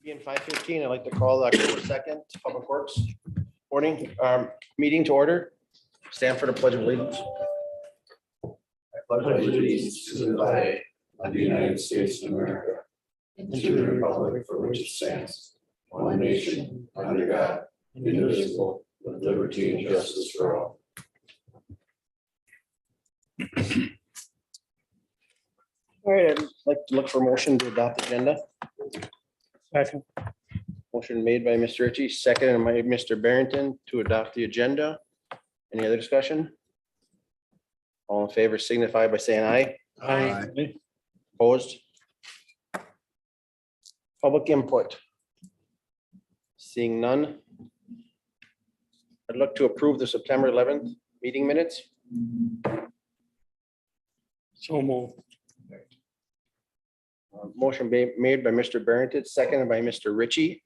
Being 5:15, I'd like to call the October 2nd Public Works morning meeting to order. Stand for the Pledge of Allegiance. I pledge allegiance to the flag of the United States of America and to the republic for which it stands, one nation, under God, indivisible, with liberty and justice for all. All right, I'd like to look for motion to adopt the agenda. Second. Motion made by Mr. Ritchie, seconded by Mr. Barrington to adopt the agenda. Any other discussion? All in favor signify by saying aye. Aye. Opposed? Public input. Seeing none. I'd look to approve the September 11th meeting minutes. So moved. Motion made by Mr. Barrington, seconded by Mr. Ritchie.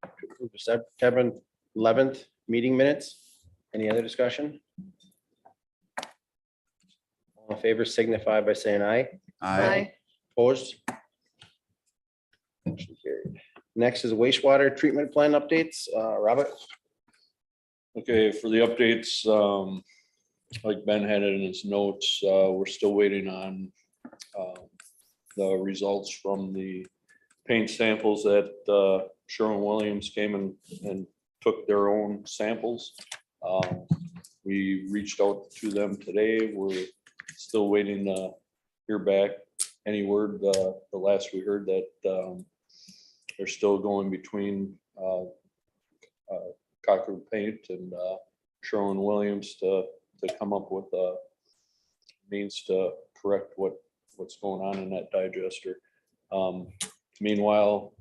To approve the September 11th meeting minutes. Any other discussion? All in favor signify by saying aye. Aye. Opposed? Motion carried. Next is wastewater treatment plan updates. Robert? Okay, for the updates, like Ben had it in his notes, we're still waiting on the results from the paint samples that Sherwin-Williams came and took their own samples. We reached out to them today. We're still waiting to hear back any word. The last we heard that they're still going between Cochran Paint and Sherwin-Williams to come up with a means to correct what's going on in that digester. Meanwhile,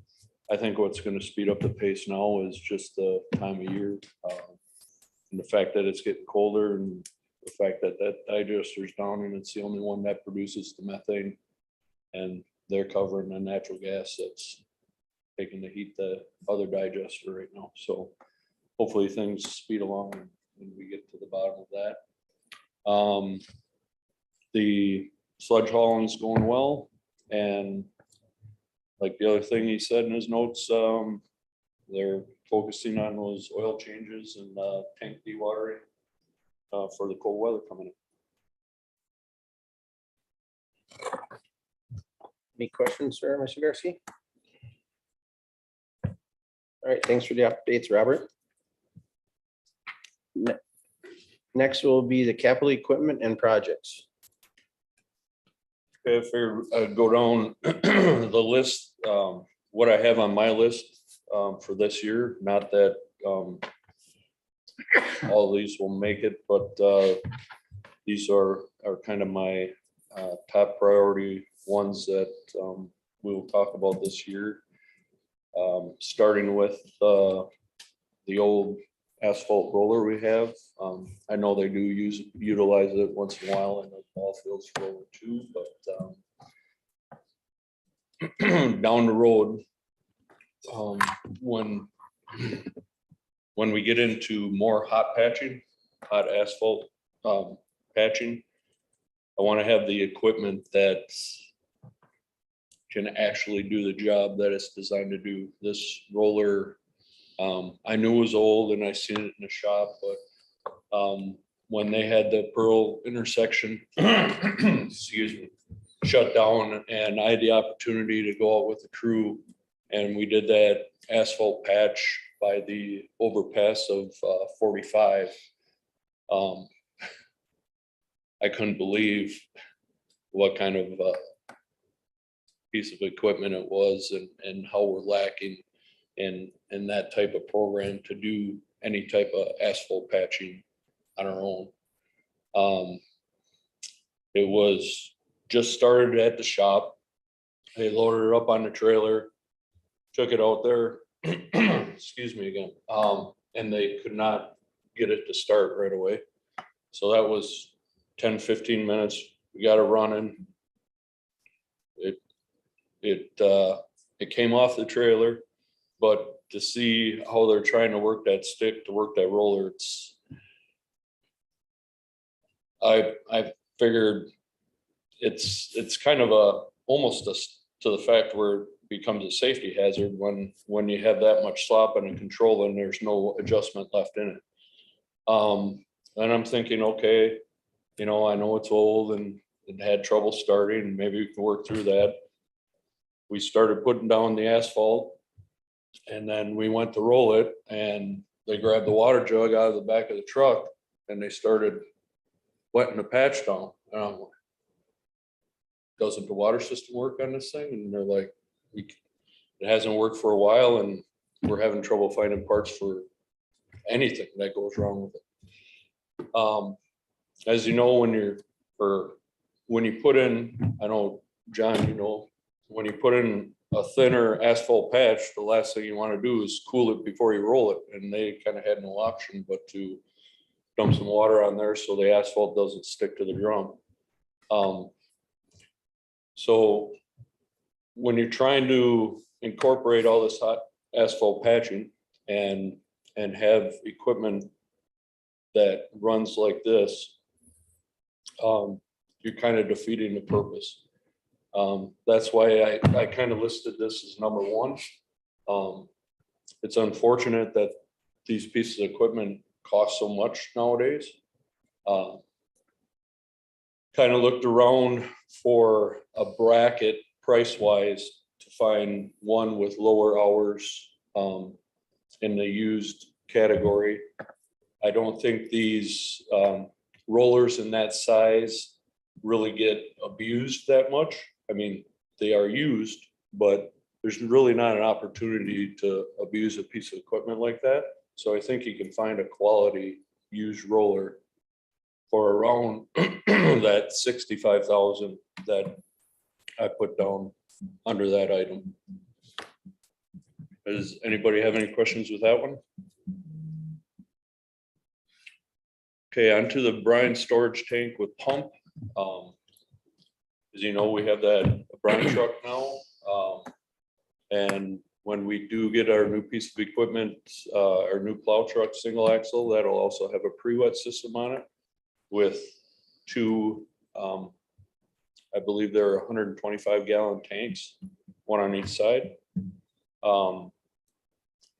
I think what's going to speed up the pace now is just the time of year. And the fact that it's getting colder and the fact that that digester is down and it's the only one that produces the methane. And they're covering the natural gas that's taking the heat the other digester right now. So hopefully things speed along and we get to the bottom of that. The sludge hauling's going well, and like the other thing he said in his notes, they're focusing on those oil changes and tank dewatering for the cold weather coming in. Any questions, sir, Mr. Garcia? All right, thanks for the updates, Robert. Next will be the capital equipment and projects. Okay, I figured I'd go down the list, what I have on my list for this year, not that all these will make it, but these are kind of my top priority ones that we will talk about this year. Starting with the old asphalt roller we have. I know they do utilize it once in a while in the ball fields roller too, but down the road, when we get into more hot asphalt patching, I want to have the equipment that can actually do the job that it's designed to do. This roller, I knew it was old and I seen it in the shop, but when they had the Pearl intersection, excuse me, shut down, and I had the opportunity to go out with the crew, and we did that asphalt patch by the overpass of 45. I couldn't believe what kind of piece of equipment it was and how we're lacking in that type of program to do any type of asphalt patching on our own. It was just started at the shop. They loaded it up on the trailer, took it out there, excuse me again, and they could not get it to start right away. So that was 10-15 minutes. We got it running. It came off the trailer, but to see how they're trying to work that stick, to work that roller, I figured it's kind of almost to the fact where it'd becomes a safety hazard when you have that much slop under control and there's no adjustment left in it. And I'm thinking, okay, you know, I know it's old and it had trouble starting, and maybe we can work through that. We started putting down the asphalt, and then we went to roll it, and they grabbed the water jug out of the back of the truck and they started wetting the patch down. And I'm like, doesn't the water system work on this thing? And they're like, it hasn't worked for a while and we're having trouble finding parts for anything that goes wrong with it. As you know, when you put in, I know, John, you know, when you put in a thinner asphalt patch, the last thing you want to do is cool it before you roll it. And they kind of had no option but to dump some water on there so the asphalt doesn't stick to the drum. So when you're trying to incorporate all this hot asphalt patching and have equipment that runs like this, you're kind of defeating the purpose. That's why I kind of listed this as number one. It's unfortunate that these pieces of equipment cost so much nowadays. Kind of looked around for a bracket price wise to find one with lower hours in the used category. I don't think these rollers in that size really get abused that much. I mean, they are used, but there's really not an opportunity to abuse a piece of equipment like that. So I think you can find a quality used roller for around that 65,000 that I put down under that item. Does anybody have any questions with that one? Okay, onto the brine storage tank with pump. As you know, we have that brine truck now. And when we do get our new piece of equipment, our new plow truck, single axle, that'll also have a pre-wet system on it with two, I believe there are 125 gallon tanks, one on each side.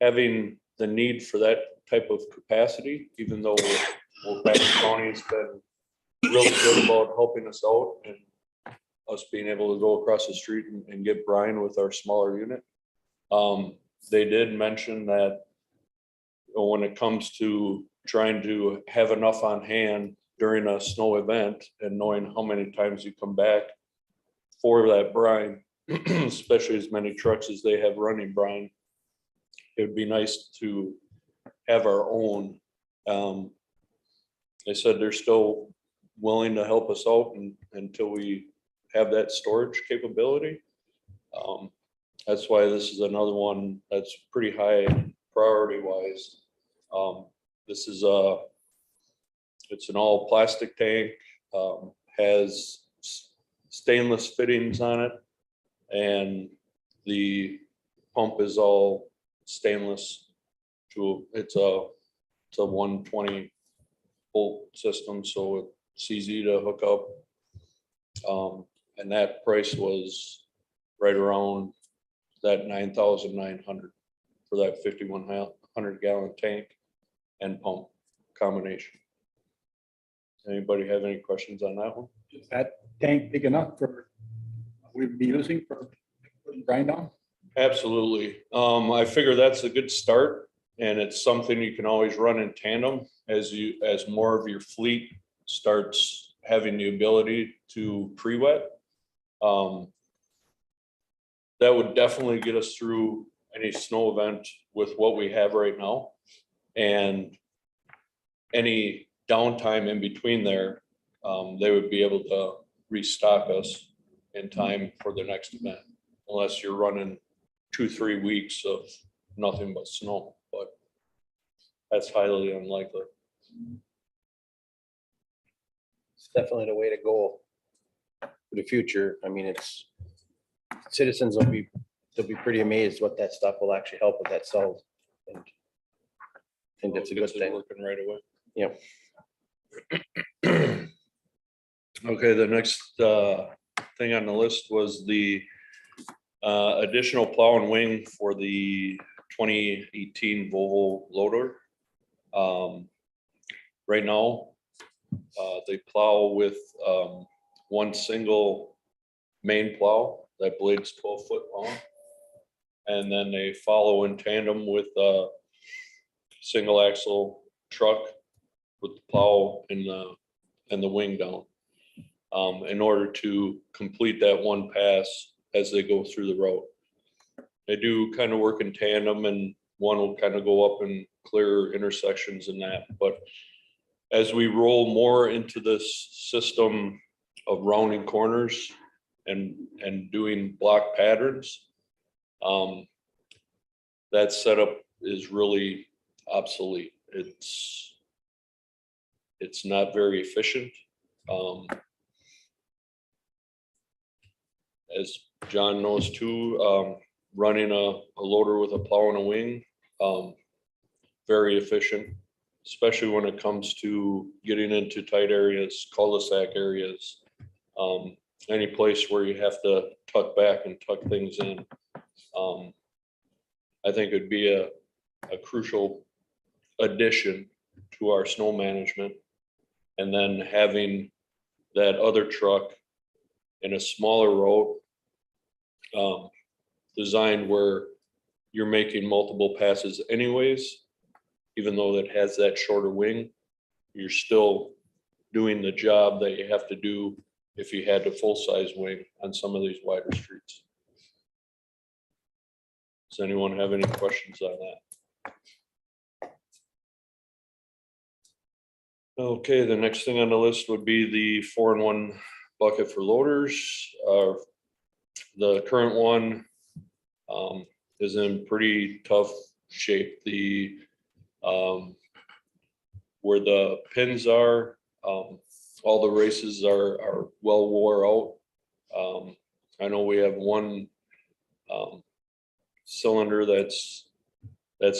Having the need for that type of capacity, even though Patton County has been really good about helping us out and us being able to go across the street and get brine with our smaller unit. They did mention that when it comes to trying to have enough on hand during a snow event and knowing how many times you come back for that brine, especially as many trucks as they have running brine, it would be nice to have our own. They said they're still willing to help us out until we have that storage capability. That's why this is another one that's pretty high priority wise. This is it's an all plastic tank, has stainless fittings on it, and the pump is all stainless. It's a 120 volt system, so it's easy to hook up. And that price was right around that 9,900 for that 5,100 gallon tank and pump combination. Anybody have any questions on that one? Is that tank big enough for, we'd be using for putting brine down? Absolutely. I figure that's a good start, and it's something you can always run in tandem as more of your fleet starts having the ability to pre-wet. That would definitely get us through any snow event with what we have right now, and any downtime in between there, they would be able to restock us in time for the next event, unless you're running 2-3 weeks of nothing but snow, but that's highly unlikely. It's definitely the way to go for the future. I mean, it's citizens they'll be pretty amazed what that stuff will actually help with that salt. And I think that's a good Gets it thing. working right away. Yep. Okay, the next thing on the list was the Additional plow and wing for the 2018 Volvo loader. Right now, they plow with one single main plow. That blade's 12 foot long. And then they follow in tandem with a single axle truck with the plow and the wing down. In order to complete that one pass as they go through the route. They do kind of work in tandem, and one will kind of go up and clear intersections and that. But as we roll more into this system of rounding corners and doing block patterns, that setup is really obsolete. It's not very efficient. As John knows too, running a loader with a plow and a wing, very efficient, especially when it comes to getting into tight areas, cul-de-sac areas, any place where you have to tuck back and tuck things in. I think it'd be a crucial addition to our snow management. And then having that other truck in a smaller road, designed where you're making multiple passes anyways, even though that has that shorter wing, you're still doing the job that you have to do if you had a full-size wing on some of these wider streets. Does anyone have any questions on that? Okay, the next thing on the list would be the 4-in-1 bucket for loaders. The current one is in pretty tough shape. The where the pins are, all the races are well wore out. I know we have one cylinder that's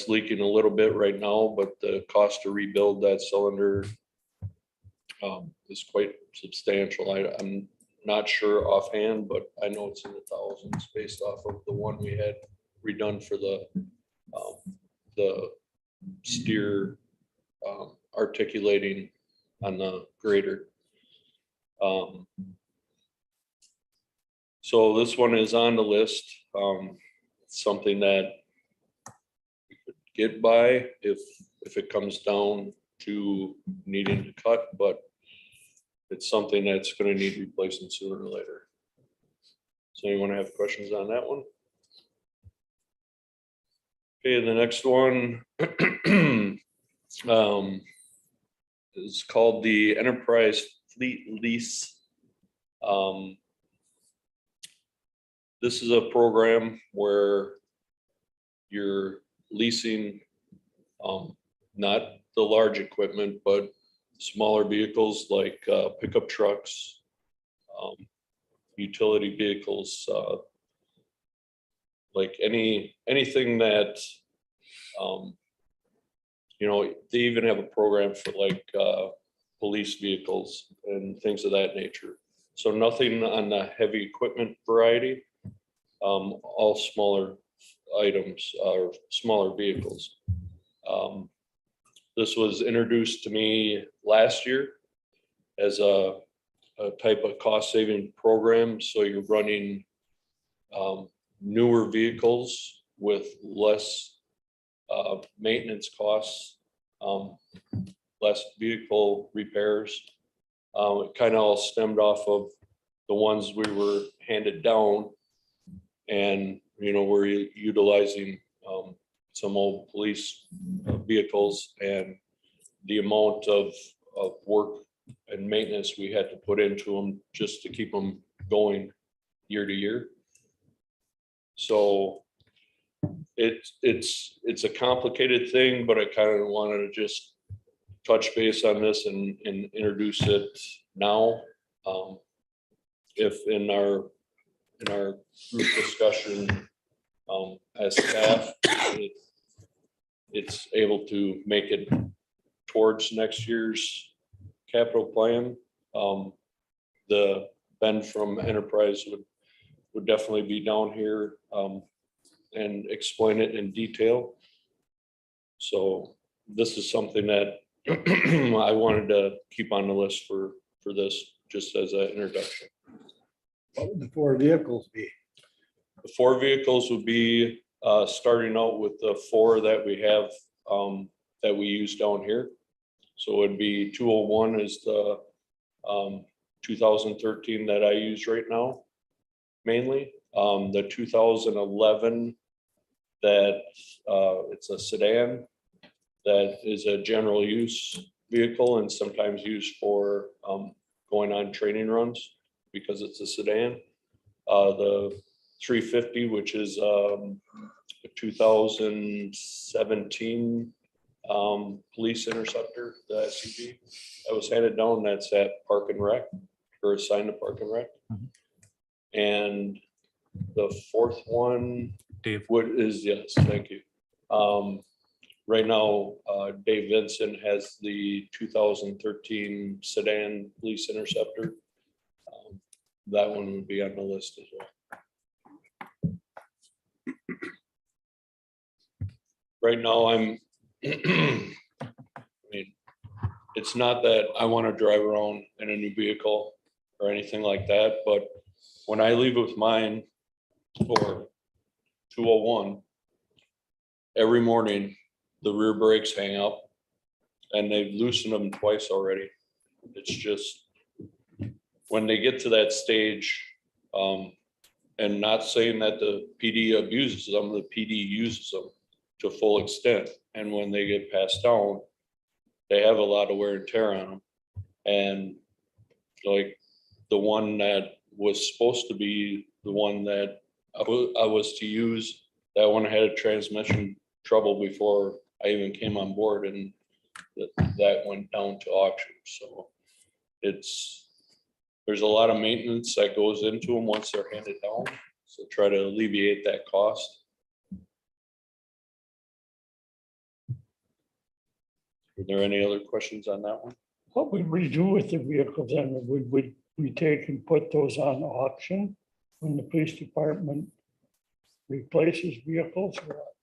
leaking a little bit right now, but the cost to rebuild that cylinder is quite substantial. I'm not sure offhand, but I know it's in the thousands based off of the one we had redone for the steer articulating on the grader. So this one is on the list. It's something that we could get by if it comes down to needing to cut, but it's something that's going to need replacing sooner or later. So anyone have questions on that one? Okay, the next one is called the Enterprise Fleet Lease. This is a program where you're leasing not the large equipment, but smaller vehicles like pickup trucks, utility vehicles, like anything that, they even have a program for like police vehicles and things of that nature. So nothing on the heavy equipment variety, all smaller items or smaller vehicles. This was introduced to me last year as a type of cost saving program. So you're running newer vehicles with less maintenance costs, less vehicle repairs. It kind of all stemmed off of the ones we were handed down, and we're utilizing some old police vehicles, and the amount of work and maintenance we had to put into them just to keep them going year to year. So it's a complicated thing, but I kind of wanted to just touch base on this and introduce it now. If in our group discussion as staff, it's able to make it towards next year's capital plan, the Ben from Enterprise would definitely be down here and explain it in detail. So this is something that I wanted to keep on the list for this, just as an introduction. What would the 4 vehicles be? The 4 vehicles would be starting out with the 4 that we have that we use down here. So it'd be 201 is the 2013 that I use right now, mainly. The 2011 that it's a sedan that is a general use vehicle and sometimes used for going on training runs because it's a sedan. The 350, which is a 2017 police interceptor, the SUV that was handed down. That's at Park and Rec, or assigned to Park and Rec. And the 4th one, Dave. what is, yes, thank you. Right now, Dave Vincent has the 2013 sedan police interceptor. That one would be on the list as well. Right now, I mean, it's not that I want to drive around in a new vehicle or anything like that, but when I leave with mine or 201, every morning, the rear brakes hang up and they've loosened them twice already. It's just, when they get to that stage, and not saying that the PD abuses them, the PD uses them to full extent. And when they get passed down, they have a lot of wear and tear on them. And like the one that was supposed to be the one that I was to use, that one had a transmission trouble before I even came on board, and that went down to auction. So there's a lot of maintenance that goes into them once they're handed down. So try to alleviate that cost. Are there any other questions on that one? What would we do with the vehicles then? Would we take and put those on auction when the police department replaces vehicles? Or what?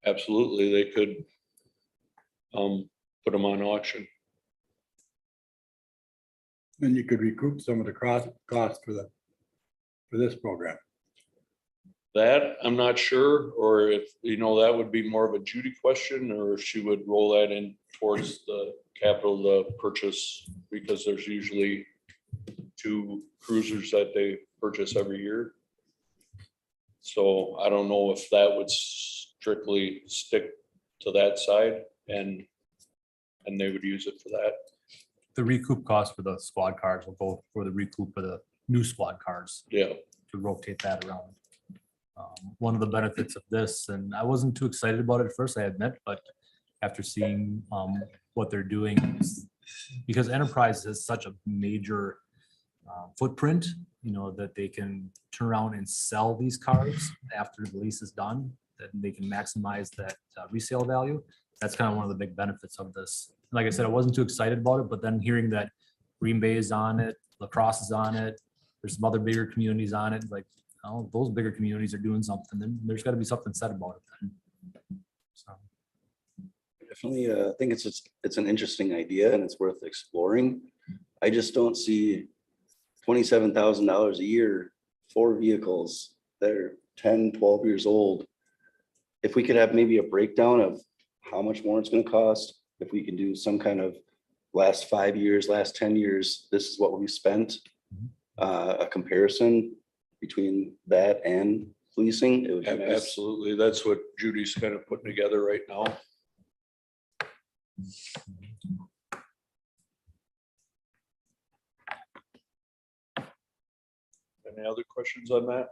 Absolutely, they could put them on auction. Then you could recoup some of the cost for this program. That, I'm not sure, or if, that would be more of a Judy question, or if she would roll that in towards the capital, the purchase, because there's usually 2 cruisers that they purchase every year. So I don't know if that would strictly stick to that side and they would use it for that. The recoup cost for the squad cars will go for the recoup for the new squad cars Yeah, to rotate that around. One of the benefits of this, and I wasn't too excited about it at first, I admit, but after seeing what they're doing, because Enterprise has such a major footprint, that they can turn around and sell these cars after the lease is done, that they can maximize that resale value. That's kind of one of the big benefits of this. Like I said, I wasn't too excited about it, but then hearing that Green Bay is on it, La Crosse is on it, there's some other bigger communities on it, like, oh, those bigger communities are doing something, then there's got to be something said about it then. So. Definitely, I think it's an interesting idea and it's worth exploring. I just don't see $27,000 a year for vehicles that are 10, 12 years old. If we could have maybe a breakdown of how much more it's going to cost, if we can do some kind of last 5 years, last 10 years, this is what we spent, a comparison between that and leasing. It would be nice. absolutely. That's what Judy's kind of putting together right now. Any other questions on that?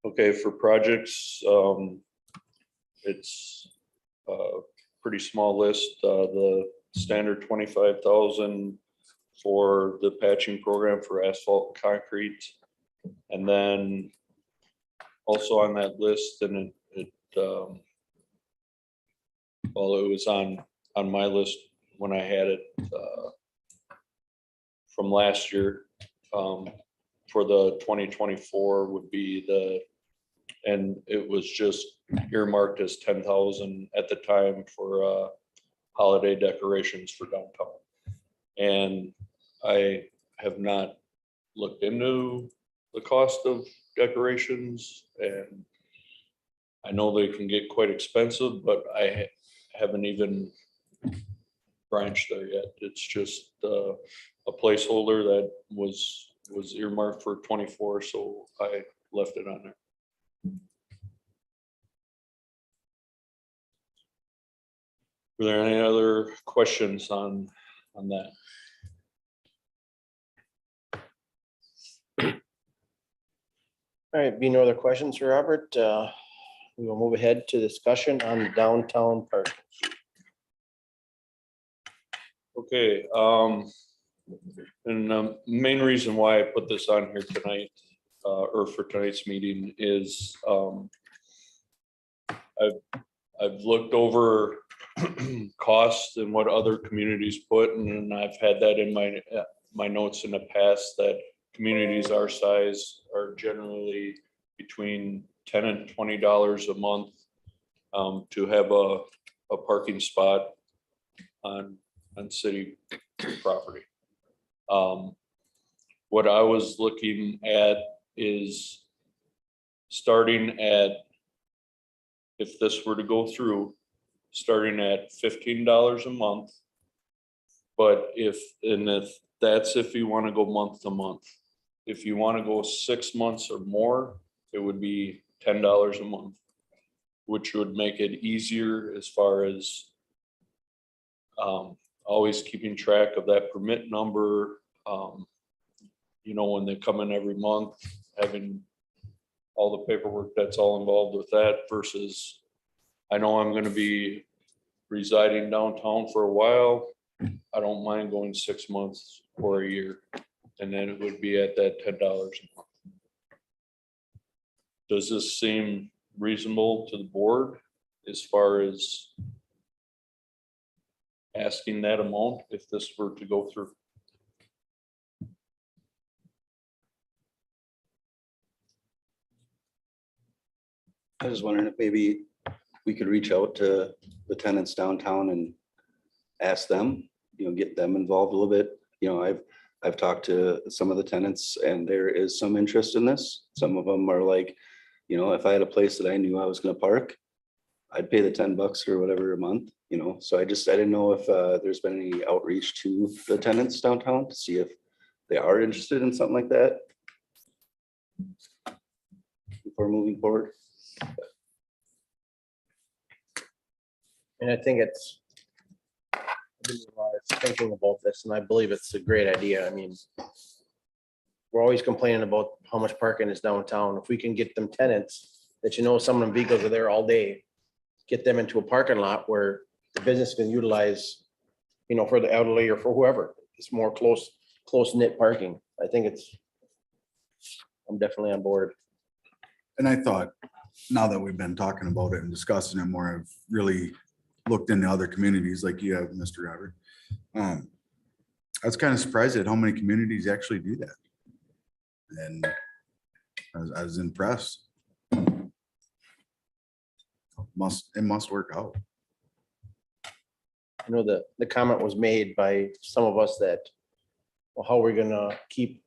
Okay, for projects, it's a pretty small list. The standard 25,000 for the patching program for asphalt and concrete. And then also on that list, and it well, it was on my list when I had it from last year. For the 2024 would be and it was just earmarked as 10,000 at the time for holiday decorations for downtown. And I have not looked into the cost of decorations, and I know they can get quite expensive, but I haven't even branched there yet. It's just a placeholder that was earmarked for 24, so I left it on there. Were there any other questions on that? All right, being no other questions for Robert, we will move ahead to discussion on downtown park. Okay, and the main reason why I put this on here tonight, or for tonight's meeting is, I've looked over costs and what other communities put, and I've had that in my notes in the past, that communities our size are generally between $10 and $20 a month to have a parking spot on city property. What I was looking at is starting at, if this were to go through, starting at $15 a month. But if that's if you want to go month to month. If you want to go 6 months or more, it would be $10 a month, which would make it easier as far as always keeping track of that permit number. When they come in every month, having all the paperwork that's all involved with that versus, I know I'm going to be residing downtown for a while. I don't mind going 6 months or a year, and then it would be at that $10 a month. Does this seem reasonable to the board as far as asking that amount if this were to go through? I was wondering if maybe we could reach out to the tenants downtown and ask them, get them involved a little bit. I've talked to some of the tenants and there is some interest in this. Some of them are like, if I had a place that I knew I was going to park, I'd pay the $10 or whatever a month, so I didn't know if there's been any outreach to the tenants downtown to see if they are interested in something like that before moving forward. And I think I've been doing a lot of thinking about this, and I believe it's a great idea. I mean, we're always complaining about how much parking is downtown. If we can get them tenants that some of them vehicles are there all day, get them into a parking lot where the business can utilize, for the elderly or for whoever. It's more close knit parking. I think I'm definitely on board. And I thought, now that we've been talking about it and discussing it more, I've really looked into other communities like you have, Mr. Robert. I was kind of surprised at how many communities actually do that. And I was impressed. It must work out. The comment was made by some of us that, well, how are we gonna keep,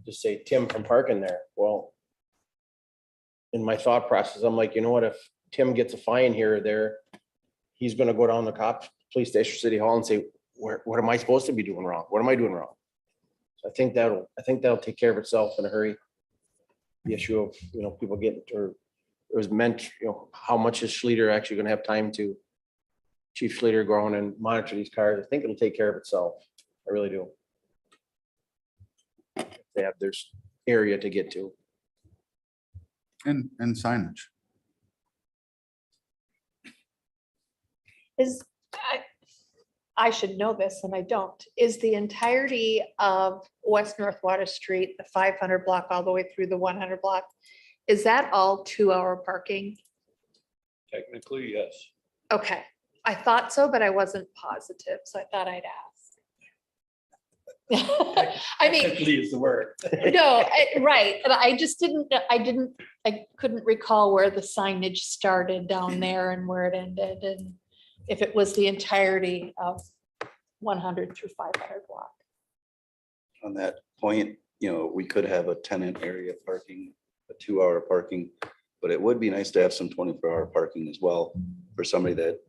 just say, Tim from parking there? Well, in my thought process, I'm like, what, if Tim gets a fine here or there, he's gonna go down the police station, city hall and say, what am I supposed to be doing wrong? What am I doing wrong? So I think that'll take care of itself in a hurry. The issue of, people getting, or it was meant, how much is Schleter actually gonna have time to, Chief Schleter, go on and monitor these cars? I think it'll take care of itself. I really do. There's area to get to. And signage. I should know this and I don't. Is the entirety of West North Water Street, the 500 block all the way through the 100 block, is that all 2-hour parking? Technically, yes. Okay, I thought so, but I wasn't positive, so I thought I'd ask. I mean, Technically is the word. no, right, and I just I couldn't recall where the signage started down there and where it ended, and if it was the entirety of 100 through 500 block. On that point, we could have a tenant area parking, a 2-hour parking, but it would be nice to have some 24-hour parking as well for somebody that,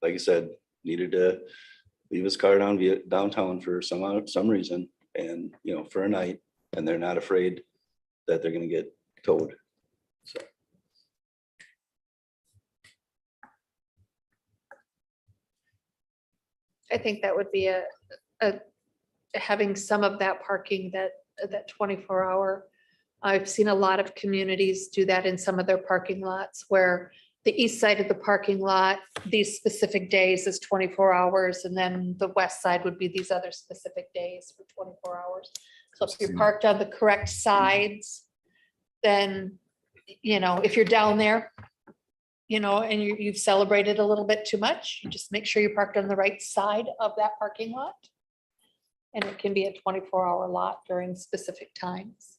like you said, needed to leave his car downtown for some reason and, for a night, and they're not afraid that they're gonna get towed. So. I think that would be a having some of that parking, that 24-hour. I've seen a lot of communities do that in some of their parking lots where the east side of the parking lot, these specific days is 24 hours, and then the west side would be these other specific days for 24 hours. So if you're parked on the correct sides, then, if you're down there, and you've celebrated a little bit too much, you just make sure you're parked on the right side of that parking lot. And it can be a 24-hour lot during specific times.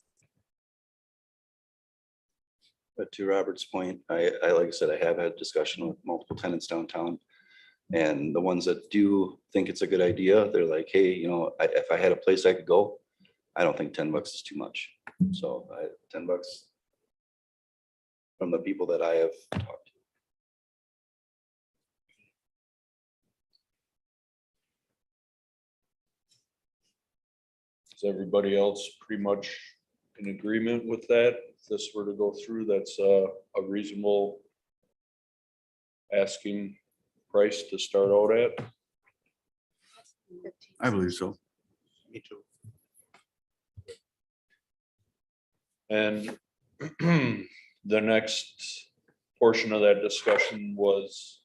But to Robert's point, I like I said, I have had discussion with multiple tenants downtown. And the ones that do think it's a good idea, they're like, hey, if I had a place I could go, I don't think $10 is too much. So $10 from the people that I have talked to. Is everybody else pretty much in agreement with that? If this were to go through, that's a reasonable asking price to start out at? I believe so. Me too. And the next portion of that discussion was,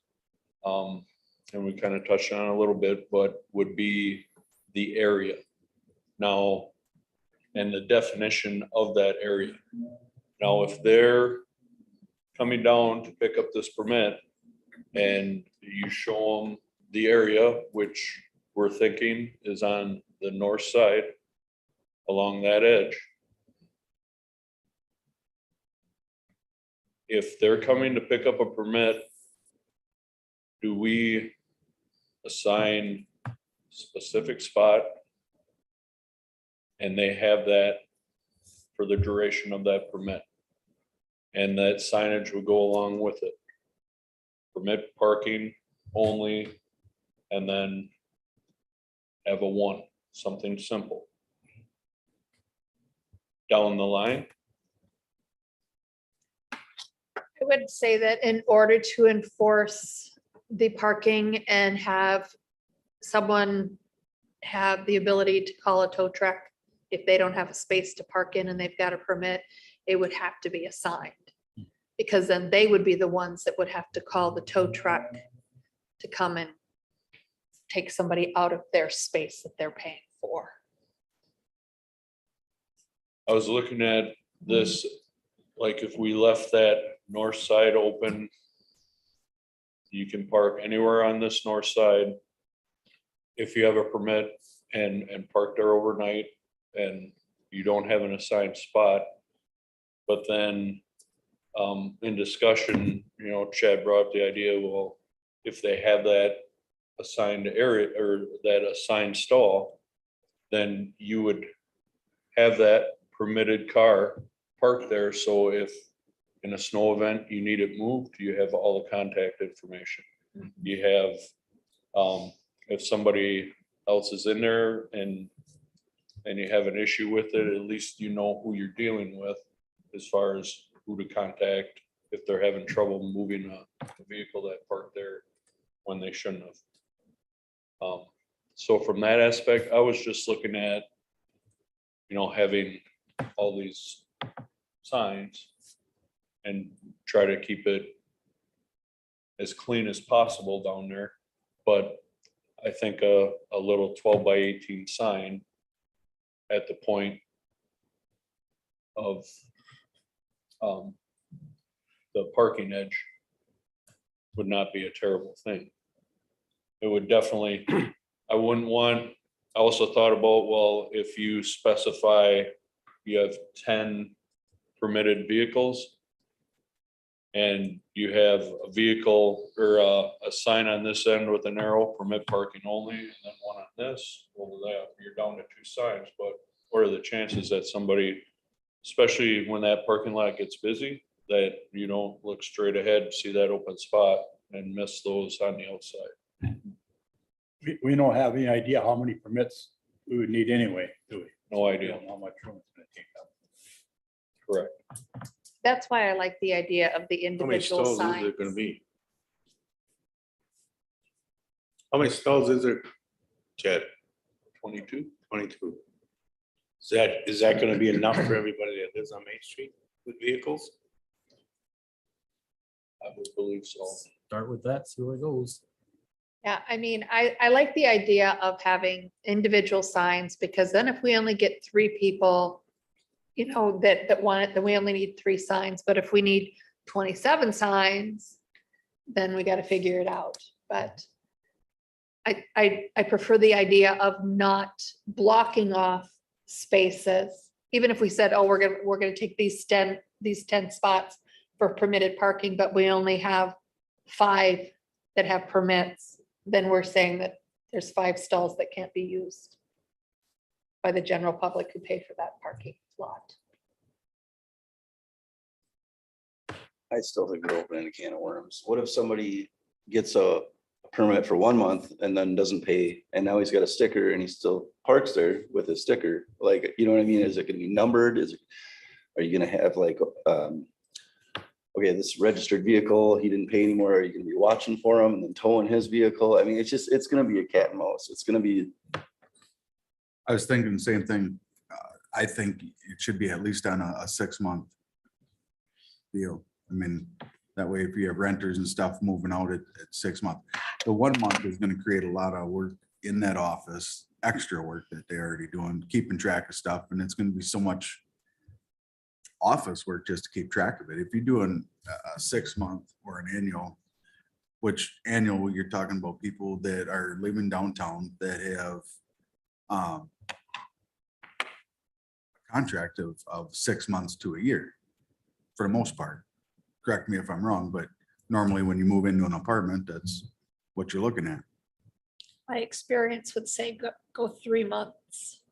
and we kind of touched on it a little bit, but would be the area. Now, and the definition of that area. Now, if they're coming down to pick up this permit and you show them the area, which we're thinking is on the north side along that edge. If they're coming to pick up a permit, do we assign a specific spot? And they have that for the duration of that permit. And that signage would go along with it. Permit parking only, and then have a 1, something simple. Down the line, I would say that in order to enforce the parking and have someone have the ability to call a tow truck, if they don't have a space to park in and they've got a permit, it would have to be assigned. Because then they would be the ones that would have to call the tow truck to come and take somebody out of their space that they're paying for. I was looking at this, like if we left that north side open, you can park anywhere on this north side. If you have a permit and park there overnight and you don't have an assigned spot. But then in discussion, Chad brought up the idea, well, if they have that assigned area or that assigned stall, then you would have that permitted car parked there. So if in a snow event, you need it moved, you have all the contact information. You have, if somebody else is in there and you have an issue with it, at least you know who you're dealing with as far as who to contact if they're having trouble moving a vehicle that parked there when they shouldn't have. So from that aspect, I was just looking at, having all these signs and try to keep it as clean as possible down there. But I think a little 12x18 sign at the point of the parking edge would not be a terrible thing. It would definitely, I wouldn't want I also thought about, well, if you specify you have 10 permitted vehicles and you have a vehicle or a sign on this end with an arrow, permit parking only, and then one on this, well, you're down to 2 signs, but what are the chances that somebody, especially when that parking lot gets busy, that you don't look straight ahead, see that open spot and miss those on the outside? We don't have any idea how many permits we would need anyway, do we? No We idea. don't know how much room it's gonna take up. Correct. That's why I like the idea of the How many individual stalls is signs. there gonna be? How many stalls is there, Chad? 22? 22. Is that gonna be enough for everybody that lives on Main Street with vehicles? I would believe so. Start with that, see where it goes. Yeah, I mean, I like the idea of having individual signs, because then if we only get 3 people, you know, that want it, then we only need 3 signs. But if we need 27 signs, then we got to figure it out. But I prefer the idea of not blocking off spaces. Even if we said, oh, we're gonna take these 10 spots for permitted parking, but we only have 5 that have permits, then we're saying that there's 5 stalls that can't be used by the general public who pay for that parking lot. I still think we're opening a can of worms. What if somebody gets a permit for 1 month and then doesn't pay, and now he's got a sticker and he still parks there with his sticker? Like, you know what I mean? Is it gonna be numbered? Are you gonna have like, okay, this registered vehicle, he didn't pay anymore. Are you gonna be watching for him and then towing his vehicle? I mean, it's gonna be a cat and mouse. It's gonna be, I was thinking the same thing. I think it should be at least on a 6-month deal. I mean, that way if you have renters and stuff moving out at 6 months, the 1 month is gonna create a lot of work in that office, extra work that they're already doing, keeping track of stuff, and it's gonna be so much office work just to keep track of it. If you're doing a 6-month or an annual, which annual, you're talking about people that are living downtown that have a contract of 6 months to a year, for the most part. Correct me if I'm wrong, but normally when you move into an apartment, that's what you're looking at. My experience would say go 3 months.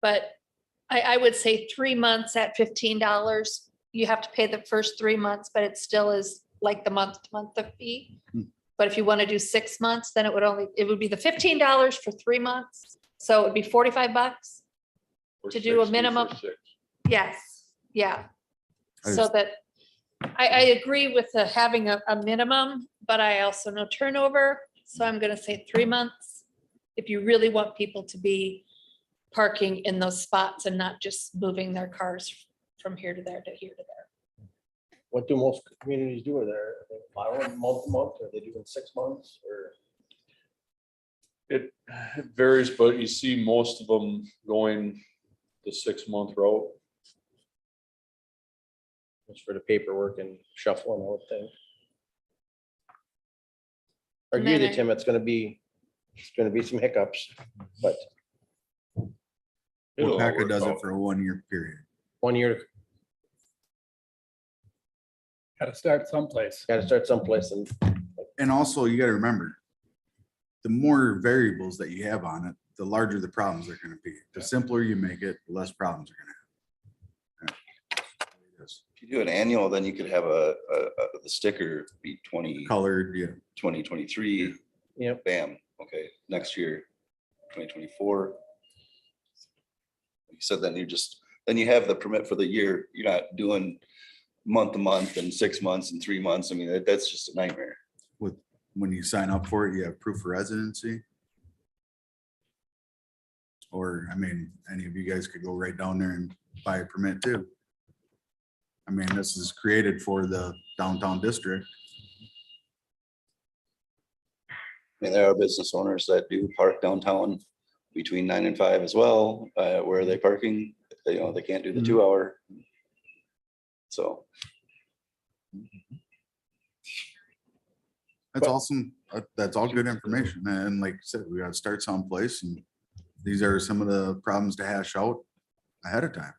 But I would say 3 months at $15. You have to pay the first 3 months, but it still is like the month-to-month fee. But if you want to do 6 months, then it would be the $15 for 3 months. So it'd be $45 Or to do a 60 for minimum. 6. Yes, yeah. I So just- that, I agree with the having a minimum, but I also know turnover. So I'm gonna say 3 months. If you really want people to be parking in those spots and not just moving their cars from here to there to here to there. What do most communities do there? Are they allowing month to month, or are they doing 6 months, or? It varies, but you see most of them going the 6-month route. Just for the paperwork and shuffling all the thing. I agree with you, Tim, it's gonna be some hiccups, but It'll all Paca work does it out. for a 1-year period. 1 year, Gotta start someplace. gotta start someplace, and And also you gotta remember, the more variables that you have on it, the larger the problems are gonna be. The simpler you make it, the less problems you're gonna have. Yeah. if you do an annual, then you could have the sticker be 20, Colored, yeah. 2023, Yep. bam, okay, next year, 2024. You said then then you have the permit for the year. You're not doing month to month and 6 months and 3 months. I mean, that's just a nightmare. When you sign up for it, you have proof of residency. Or, I mean, any of you guys could go right down there and buy a permit too. I mean, this is created for the downtown district. I mean, there are business owners that do park downtown between 9 and 5 as well. Where are they parking? You know, they can't do the 2 hour. So, That's awesome. That's all good information. And like I said, we gotta start someplace and these are some of the problems to hash out ahead of time.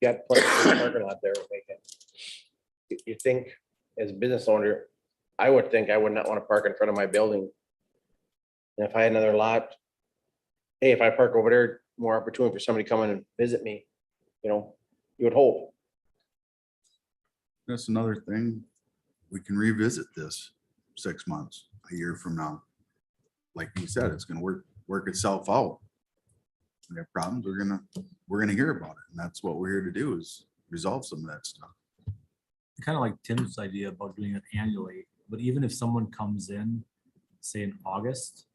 Got plenty of parking lot there, make it. You think as a business owner, I would think I would not want to park in front of my building. And if I had another lot, hey, if I park over there, more opportunity for somebody coming and visit me, you would hope. That's another thing. We can revisit this 6 months, a year from now. Like you said, it's gonna work itself out. We have problems, we're gonna hear about it. And that's what we're here to do, is resolve some of that stuff. Kind of like Tim's idea about doing it annually, but even if someone comes in, say in August,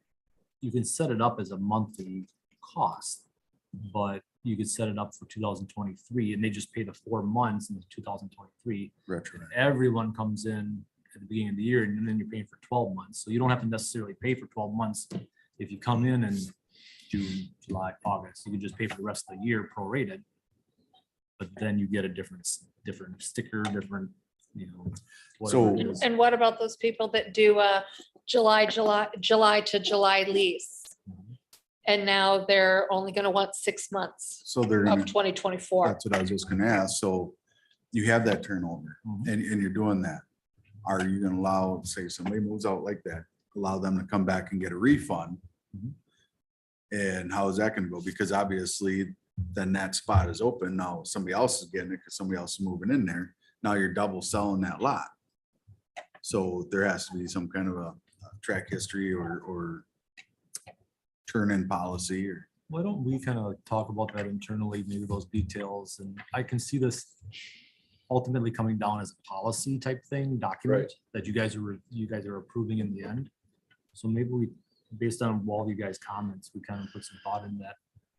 you can set it up as a monthly cost, but you could set it up for 2023 and they just pay the 4 months in 2023. Retro. Everyone comes in at the beginning of the year and then you're paying for 12 months. So you don't have to necessarily pay for 12 months. If you come in June, July, August, you can just pay for the rest of the year prorated. But then you get a different sticker, different, whatever it is. And what about those people that do a July to July lease? And now they're only gonna want 6 months So they're of gonna, 2024. that's what I was just gonna ask. So you have that turnover and you're doing that. Are you gonna allow, say somebody moves out like that, allow them to come back and get a refund? And how is that gonna go? Because obviously then that spot is open. Now somebody else is getting it because somebody else is moving in there. Now you're double selling that lot. So there has to be some kind of a track history or turn-in policy or. Why don't we kind of talk about that internally, maybe those details, and I can see this ultimately coming down as a policy type thing, document that you guys are approving in the end. So maybe we, based on all of you guys' comments, we kind of put some thought in that,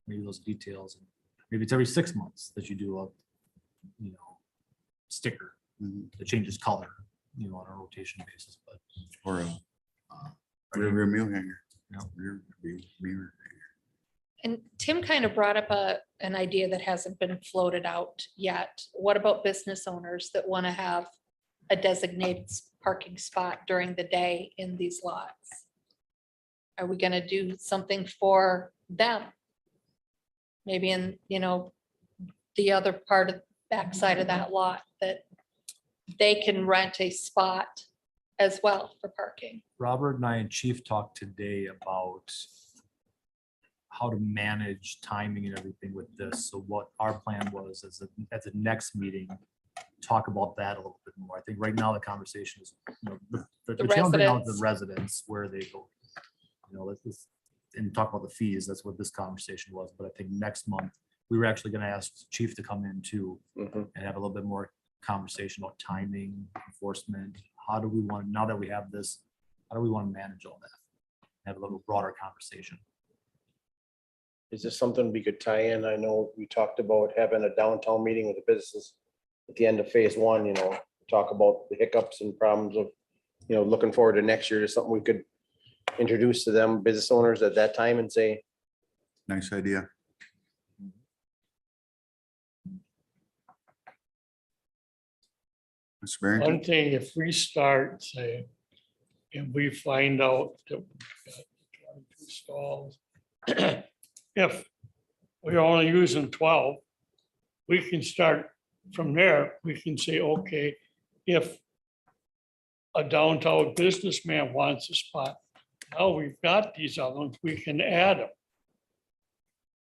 maybe those details. And maybe it's every 6 months that you do a, sticker that changes color, on a rotation basis, but. Or a rear meal hanger. Yeah. Rear mirror hanger. And Tim kind of brought up an idea that hasn't been floated out yet. What about business owners that want to have a designated parking spot during the day in these lots? Are we going to do something for them? Maybe in, the other part of backside of that lot that they can rent a spot as well for parking. Robert and I and Chief talked today about how to manage timing and everything with this. So what our plan was as a next meeting, talk about that a little bit more. I think right now the conversation is, the challenge right now is the residents, where they go. Let's and talk about the fees. That's what this conversation was. But I think next month we were actually going to ask Chief to come in too and have a little bit more conversation about timing, enforcement. How do we want, now that we have this, how do we want to manage all that? Have a little broader conversation. Is this something we could tie in? I know we talked about having a downtown meeting with the businesses at the end of phase one, talk about the hiccups and problems of, looking forward to next year. Is something we could introduce to them, business owners at that time, and say, Nice idea. Mr. Barrington? One thing, if we start, say, and we find out that we've got 22 stalls, if we're only using 12, we can start from there. We can say, okay, if a downtown businessman wants a spot, now we've got these other ones, we can add them.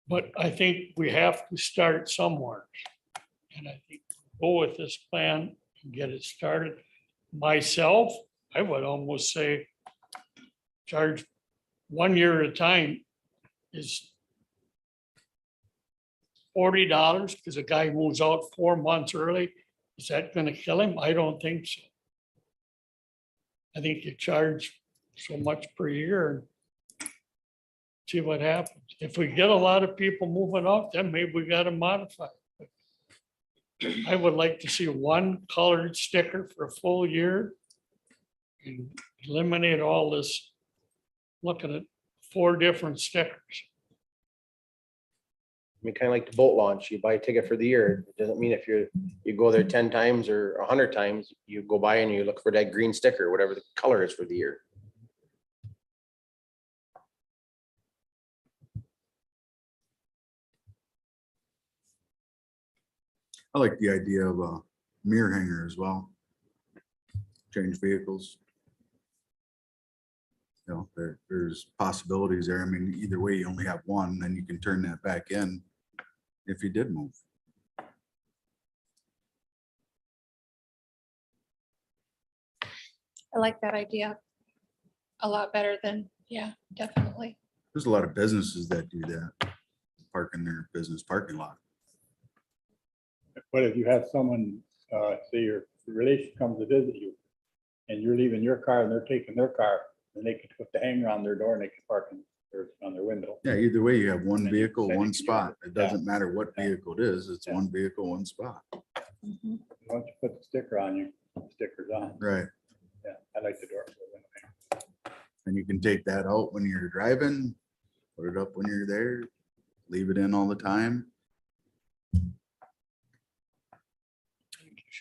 But I think we have to start somewhere. And I think go with this plan and get it started. Myself, I would almost say charge 1 year at a time is $40 because a guy moves out 4 months early. Is that going to kill him? I don't think so. I think you charge so much per year. See what happens. If we get a lot of people moving up, then maybe we got to modify it. I would like to see one colored sticker for a full year and eliminate all this, looking at 4 different stickers. kind of like the boat launch, you buy a ticket for the year. It doesn't mean if you go there 10 times or 100 times, you go by and you look for that green sticker, whatever the color is for the year. I like the idea of a mirror hanger as well. Change vehicles. You know, there's possibilities there. I mean, either way, you only have one, then you can turn that back in if you did move. I like that idea a lot better than, yeah, definitely. There's a lot of businesses that do that, park in their business parking lot. But if you have someone, say your relation comes to visit you and you're leaving your car and they're taking their car, then they can put the hanger on their door and they can park on their window. Yeah, either way, you have one Then you- vehicle, then you one can use spot. it. It doesn't matter what vehicle it is, it's Yeah. one vehicle, one spot. Mhm. Once you put the sticker on, you put the stickers on. Right. Yeah, I like the door. And you can take that out when you're driving, put it up when you're there, leave it in all the time.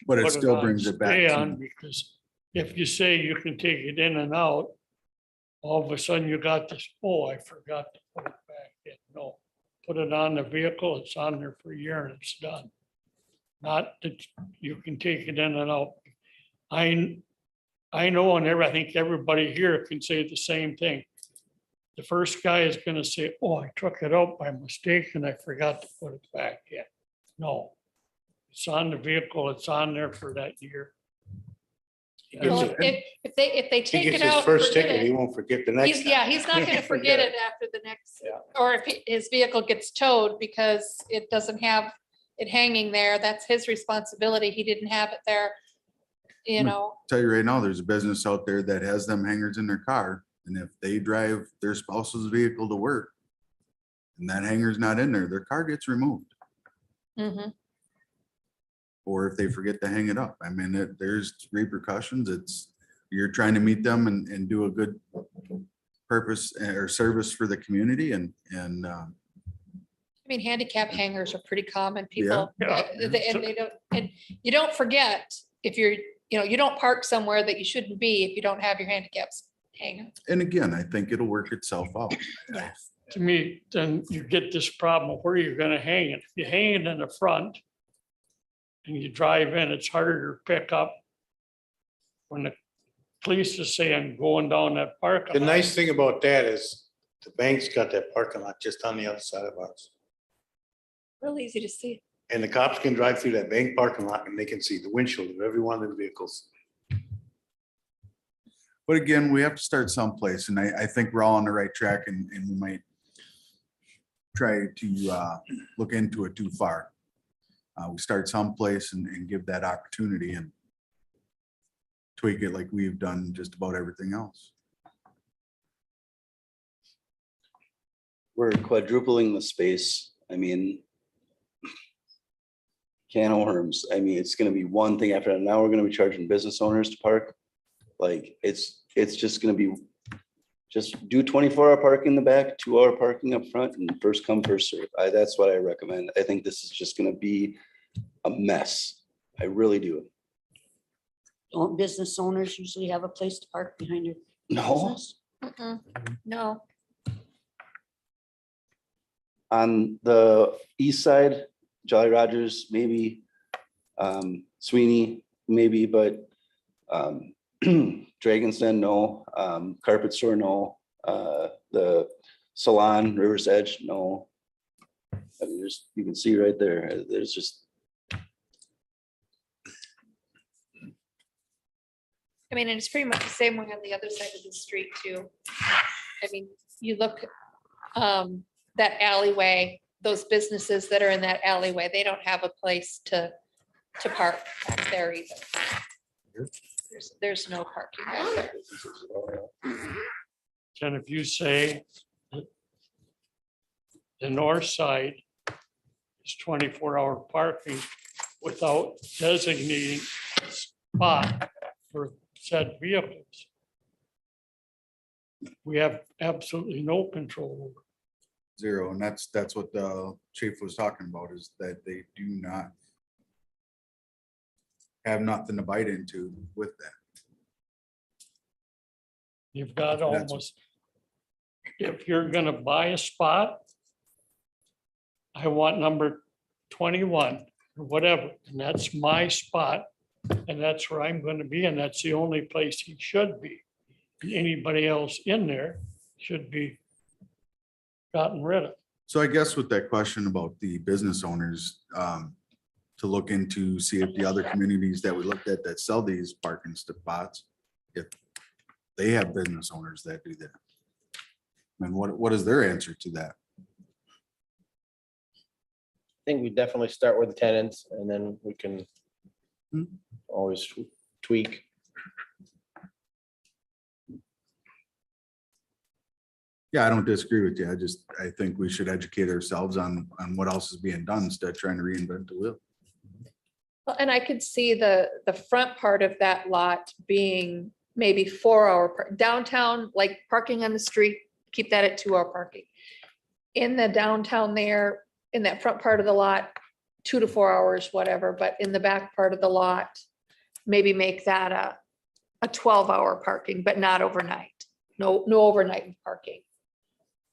But it Put still on brings it back stay to- on, because if you say you can take it in and out, all of a sudden you got this, oh, I forgot to put it back in. No, put it on the vehicle, it's on there for a year and it's done. Not that you can take it in and out. I know, and I think everybody here can say the same thing. The first guy is gonna say, oh, I took it out by mistake and I forgot to put it back in. No. It's on the vehicle, it's on there for that year. Well, if they He take it gets his out. first forget ticket, it, he won't forget the next He's, time. yeah, he's not gonna forget it after the next, Yeah. or if his vehicle gets towed because it doesn't have it hanging there, that's his responsibility. He didn't have it there. You know, Tell you right now, there's a business out there that has them hangers in their car, and if they drive their spouse's vehicle to work and that hanger's not in there, their car gets removed. mhm. Or if they forget to hang it up. I mean, there's repercussions. You're trying to meet them and do a good purpose or service for the community and I mean, handicap hangers are pretty common. People, Yeah. and they don't, and you don't forget if you're, you don't park somewhere that you shouldn't be if you don't have your handicaps hanger. and again, I think it'll work itself out. Yes. To me, then you get this problem of where you're gonna hang it. If you hang it in the front and you drive in, it's harder to pick up when the police is saying going down that parking The lot. nice thing about that is the bank's got that parking lot just on the other side of ours. Real easy to see. And the cops can drive through that bank parking lot and they can see the windshield of every one of the vehicles. But again, we have to start someplace, and I think we're all on the right track, and we might try to look into it too far. We start someplace and give that opportunity and tweak it like we've done just about everything else. We're quadrupling the space. I mean, can of worms. I mean, it's gonna be one thing after that. Now we're gonna be charging business owners to park. Like, it's just gonna be, just do 24-hour parking in the back, 2-hour parking up front, and first come, first serve. That's what I recommend. I think this is just gonna be a mess. I really do. Don't business owners usually have a place to park behind your No, business? Mm-mm. No, on the east side, Jolly Rogers, maybe, Sweeney, maybe, but Dragon's Den, no, Carpet Store, no, the Salon, River's Edge, no. I mean, you can see right there, there's just, I mean, and it's pretty much the same way on the other side of the street too. I mean, you look, that alleyway, those businesses that are in that alleyway, they don't have a place to park back there either. There's no parking back there. And if you say that the north side is 24-hour parking without designating a spot for said vehicles, we have absolutely no control over. Zero, and that's what the chief was talking about, is that they do not have nothing to bite into with that. You've got That's- almost, if you're gonna buy a spot, I want number 21 or whatever, and that's my spot. And that's where I'm gonna be, and that's the only place he should be. And anybody else in there should be gotten rid of. So I guess with that question about the business owners, to look into, see if the other communities that we looked at that sell these parking spots, if they have business owners that do that. And what is their answer to that? I think we definitely start with the tenants and then we can Hmm. always tweak. Yeah, I don't disagree with you. I think we should educate ourselves on what else is being done instead of trying to reinvent the wheel. Well, and I could see the front part of that lot being maybe 4-hour downtown, like parking on the street, keep that at 2-hour parking. In the downtown there, in that front part of the lot, 2 to 4 hours, whatever, but in the back part of the lot, maybe make that a 12-hour parking, but not overnight. No overnight parking.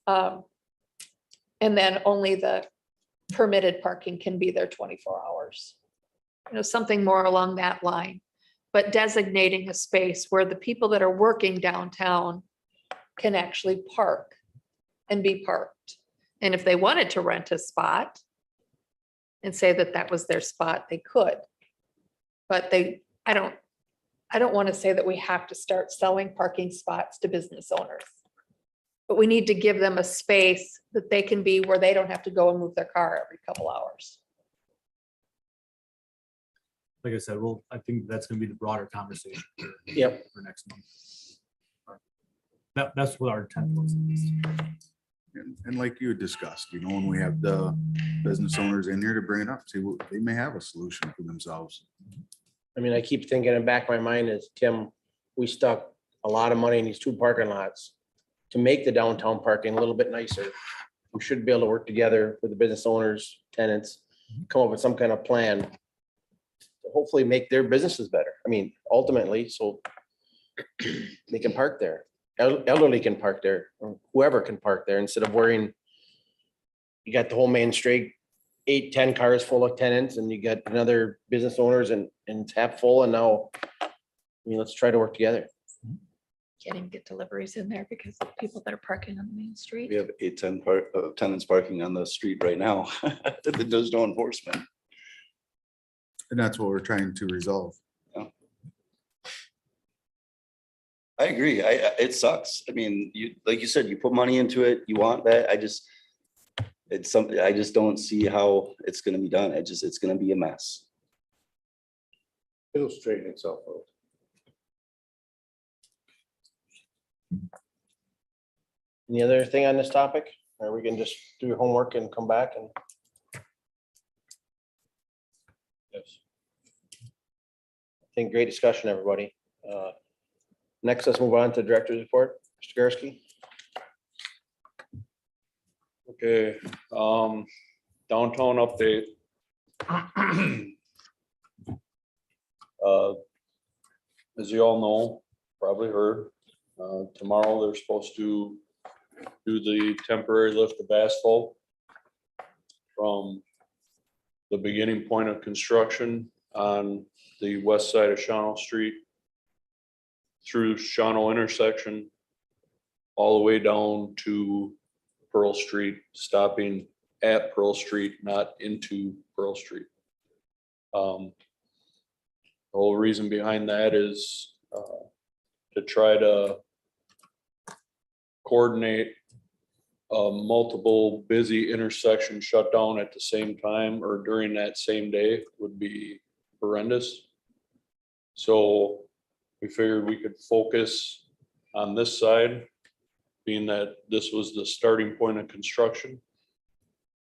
And then only the permitted parking can be there 24 hours. Something more along that line, but designating a space where the people that are working downtown can actually park and be parked. And if they wanted to rent a spot and say that that was their spot, they could. But I don't want to say that we have to start selling parking spots to business owners. But we need to give them a space that they can be where they don't have to go and move their car every couple hours. Like I said, well, I think that's gonna be the broader conversation Yep. for next month. That's what our intent was. And like you had discussed, when we have the business owners in here to bring it up, see what they may have a solution for themselves. I mean, I keep thinking in the back of my mind is, Tim, we stuck a lot of money in these 2 parking lots to make the downtown parking a little bit nicer. We should be able to work together with the business owners, tenants, come up with some kind of plan to hopefully make their businesses better. I mean, ultimately, so they can park there. Elderly can park there, or whoever can park there instead of worrying. You got the whole Main Street, 8, 10 cars full of tenants and you got another business owners and it's half full and now, let's try to work together. Can't even get deliveries in there because of people that are parking on the main street. We have 8, 10 tenants parking on the street right now. There's no enforcement. And that's what we're trying to resolve. I agree. It sucks. I mean, like you said, you put money into it, you want that. It's something, I just don't see how it's gonna be done. It's gonna be a mess. It'll straighten itself out. Any other thing on this topic? Or we can just do your homework and come back and. Yes. I think great discussion, everybody. Next, let's move on to Director's Report. Mr. Gursky. Okay, downtown update. As you all know, probably heard, tomorrow they're supposed to do the temporary lift of asphalt from the beginning point of construction on the west side of Shawano Street through Shawano intersection, all the way down to Pearl Street, stopping at Pearl Street, not into Pearl Street. The whole reason behind that is to try to coordinate multiple busy intersection shutdown at the same time or during that same day would be horrendous. So we figured we could focus on this side, being that this was the starting point of construction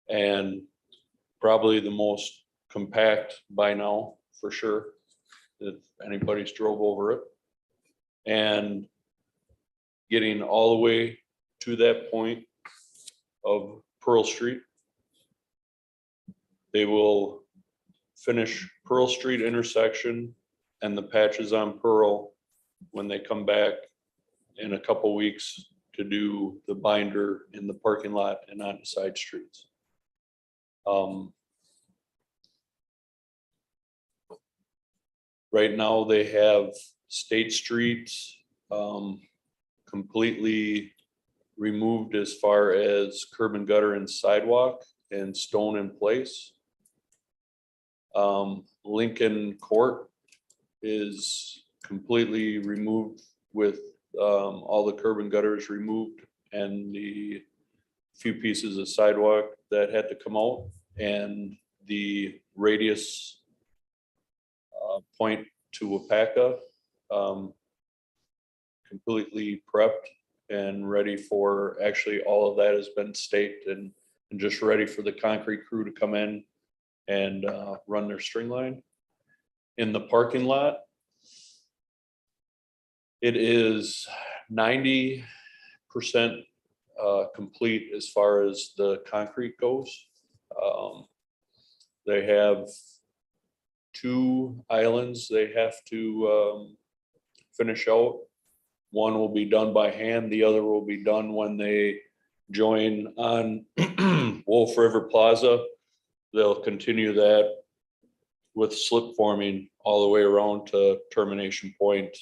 and probably the most compact by now, for sure, if anybody's drove over it. And getting all the way to that point of Pearl Street. They will finish Pearl Street intersection and the patches on Pearl when they come back in a couple weeks to do the binder in the parking lot and on the side streets. Right now, they have State Street completely removed as far as curb and gutter and sidewalk and stone in place. Lincoln Court is completely removed with all the curb and gutters removed and the few pieces of sidewalk that had to come out, and the radius point to Wapaka completely prepped and ready for, actually, all of that has been staked and just ready for the concrete crew to come in and run their string line. In the parking lot, it is 90% complete as far as the concrete goes. They have 2 islands they have to finish out. One will be done by hand, the other will be done when they join on Wolf River Plaza. They'll continue that with slip forming all the way around to termination point,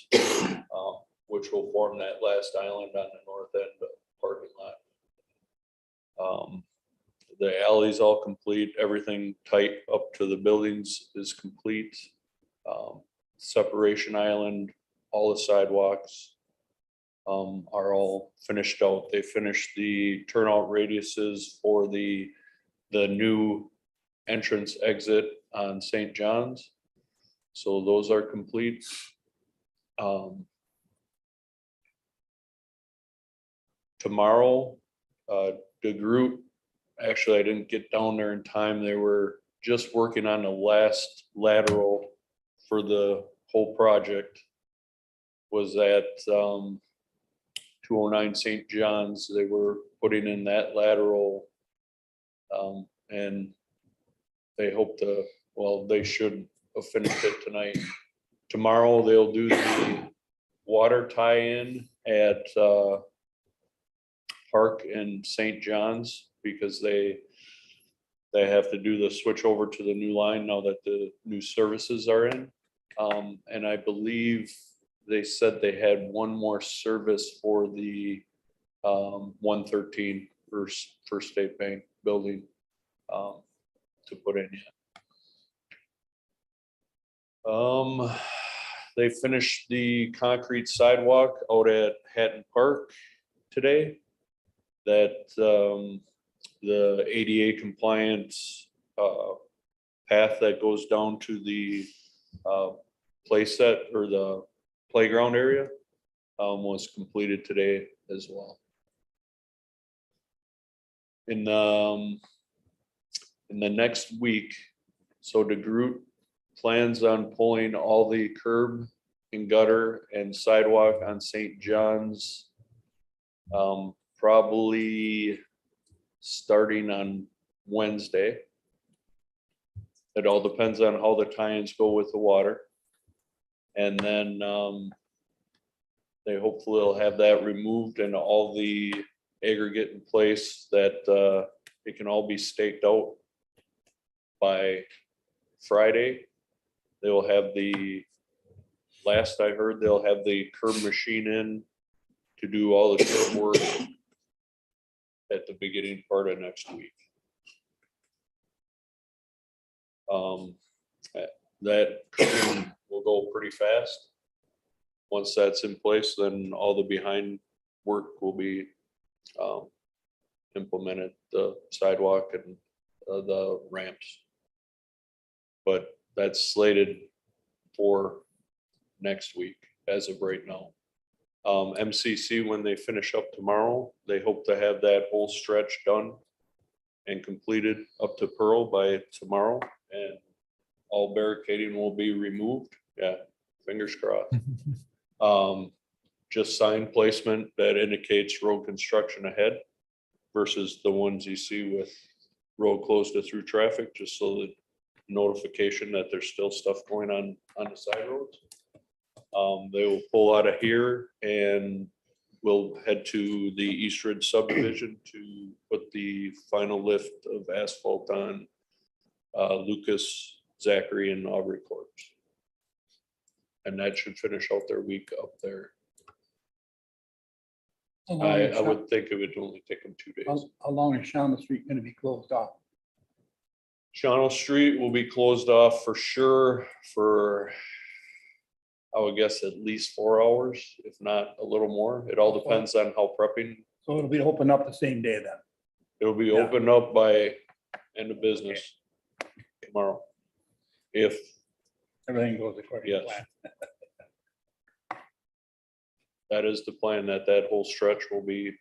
which will form that last island on the north end of the parking lot. The alley's all complete, everything tight up to the buildings is complete. Separation island, all the sidewalks are all finished out. They finished the turnout radiuses for the new entrance exit on St. John's. So those are complete. Tomorrow, DeGroot, actually, I didn't get down there in time. They were just working on the last lateral for the whole project. Was at 209 St. John's. They were putting in that lateral, and they hope to, well, they should have finished it tonight. Tomorrow, they'll do the water tie-in at Park and St. John's, because they have to do the switch over to the new line now that the new services are in. And I believe they said they had one more service for the 113 First State Bank building to put in yet. They finished the concrete sidewalk out at Hatton Park today. That the ADA compliant path that goes down to the play set or the playground area was completed today as well. In the next week, so DeGroot plans on pulling all the curb and gutter and sidewalk on St. John's probably starting on Wednesday. It all depends on how the tie-ins go with the water. And then they hopefully will have that removed and all the aggregate in place that it can all be staked out by Friday. They will have the, last I heard, they'll have the curb machine in to do all the curb work at the beginning part of next week. That will go pretty fast. Once that's in place, then all the behind work will be implemented, the sidewalk and the ramps. But that's slated for next week as of right now. MCC, when they finish up tomorrow, they hope to have that whole stretch done and completed up to Pearl by tomorrow, and all barricading will be removed. Yeah, fingers crossed. Just sign placement that indicates road construction ahead versus the ones you see with road closed to through traffic, just so that notification that there's still stuff going on the side roads. They will pull out of here and we'll head to the East Ridge subdivision to put the final lift of asphalt on Lucas, Zachary, and Aubrey Courts. And that should finish out their week up there. How long I is Sha- would think it would only take them 2 days. how long is Shauna Street gonna be closed off? Shawano Street will be closed off for sure for, I would guess, at least 4 hours, if not a little more. It all depends on how prepping. So it'll be open up the same day then. It'll be Yeah. opened up by end of business tomorrow. If, Everything goes according to Yes. plan. that is the plan, that whole stretch will be,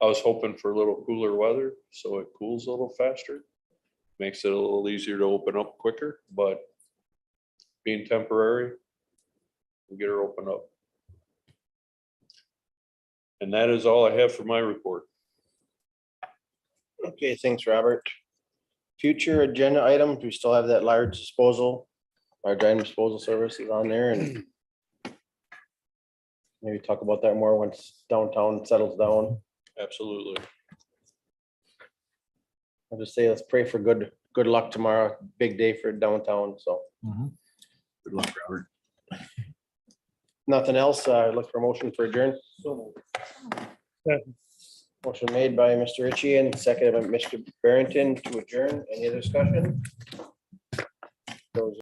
I was hoping for a little cooler weather, so it cools a little faster. Makes it a little easier to open up quicker, but being temporary, we'll get her opened up. And that is all I have for my report. Okay, thanks, Robert. Future agenda items, we still have that large disposal, large item disposal services on there and maybe talk about that more once downtown settles down. Absolutely. I'll just say, let's pray for good luck tomorrow. Big day for downtown, so. Mhm. Good luck, Robert. Nothing else, look for a motion for adjourn. Second. Motion made by Mr. Ritchie and seconded by Mr. Barrington to adjourn. Any other discussion? Those